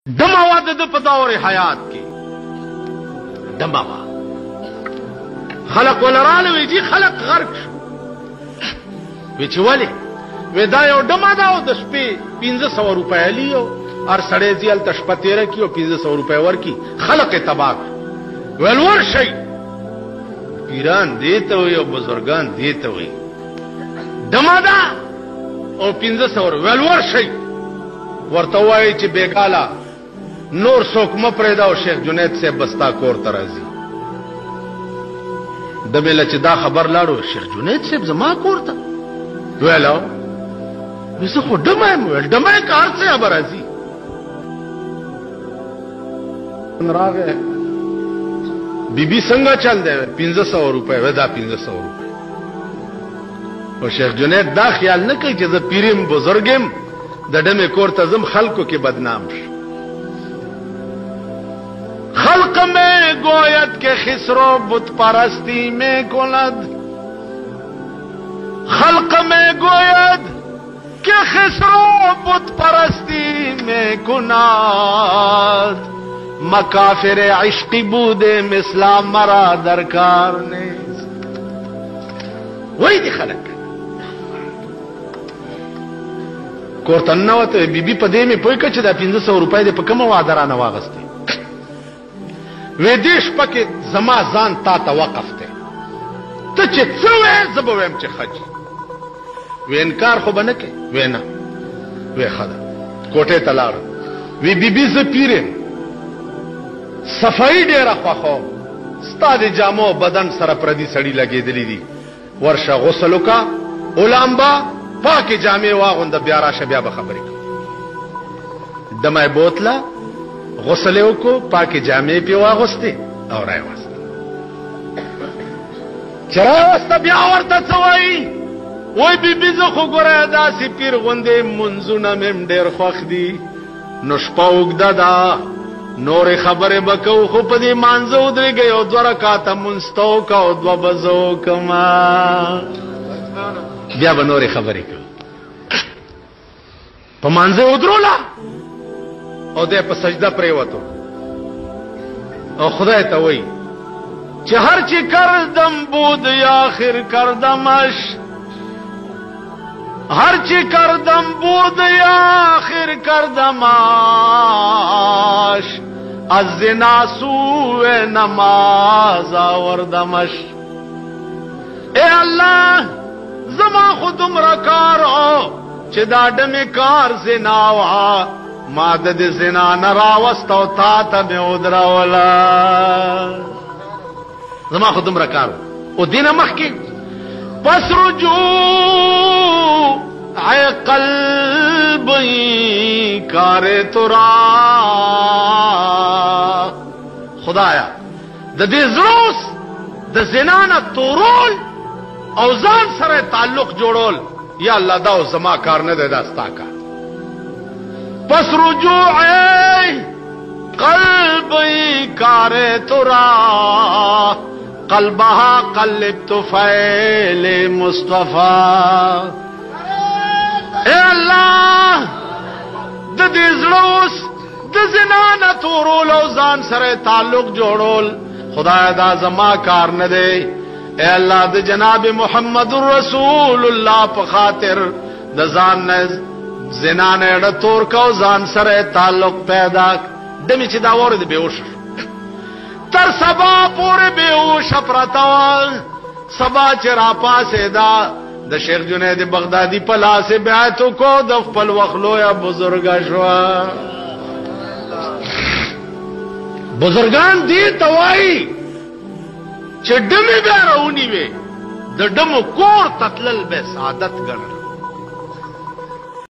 دماوا د په دور حیات کې دماوا خلق ولراله وی جی خلق غرق شو وی چې ولی وی دا یو دما دا او د شپې 1500 روپۍ لیو ار سړې ځل تشپتیره کیو 1500 روپۍ ورکی خلق تباہ ولور شي پیران دیته وي او بزرگان دیته وي دما دا او 1500 ولور شي ورته وای چې بیګالا نور څوک مپریدا او شیخ جنید سے بستا کور ترازی د بیل چې دا خبر لاړو شیخ جنید سے زما کور ته ویلو وسه خو دمه کار سے ابرازی راغه بیبي څنګه چل دی 1500 روپے ودا 1500 روپے او شیخ جنید دا خیال نه کوي چې زه پیریم بزرګم د دمه کور ته زم خلکو کې بدنام شي خلق میں گویت کے خسرو بت پرستی میں کند خلق میں گویت کے خسرو بت پرستی میں کند مکافر عشقی بودے مثلا مرا درکار نے وہی دی خلق کورتن نوت بی بی پدې می پوي کچ دا 1500 روپۍ دې په کومه وادرانه واغسته وې دیش پکې زما ځان تا ته وقف ته ته چې څه وې زبویم چې خج وې انکار خو بنه کې وې نه وې خدا کوټه تلار وې بیبي ز پیرم صفائی ډېر خو ستاد جامو بدن سره پردي سړی لګېدلې دي ورشه غسل وکا اولامبا پاکي جامې واغوند بیا راشه بیا به خبرې کوم دمه بوتله غسل وکړو پاکي جامې په واغسته او راي واسته چرای واسته بیا ورته څوي وای بي زه خو ګره داسې پیر غوندې منځونه مم ډېر خوښ دي نو شپه وګدا دا نور خبره بکو خو په دې مانځو درګي او دوه رکعاته منستو کا او دوه بزو کما بیا به نور خبره کو په مانځو ودرولا او دې په سجده پرې وته او خدای ته وای چې هر چې کردم بود یا اخر کردمش هر چې کردم بود یا اخر کردمش از زنا سوء نماز آوردمش اے الله زما خودم رکارو چې دا دمه کار زنا وا ما د زنا نراوست او تا ته مې ودراولا زما خودم رکارو او دینه مخکې پس رجوع اے قلبی کار ترا خدایا د دې زروس د زنا نه تورول او ځان سره تعلق جوړول یا الله دا زما کار نه دی داستا کا پس رجوع قلبی کار ترا قلبها قلبت فعل مصطفی اے الله د دې زړوس د زنا نه تورول او ځان سره تعلق جوړول خدای دا زما کار نه دی اے الله د جناب محمد رسول الله په خاطر د ځان نه زنا نه ډ تور کو ځان سره تعلق پیدا دمه چې دا ورته بهوش تر سبا پورې بهوش پرتاوال سبا چې را پاسه دا د شیخ جنید بغدادي په لاس بیعت کو د خپل وخلو یا بزرګ شوا بزرگان دي توای چې دمه به راونی وي د دمو کور تتلل به سعادت ګڼل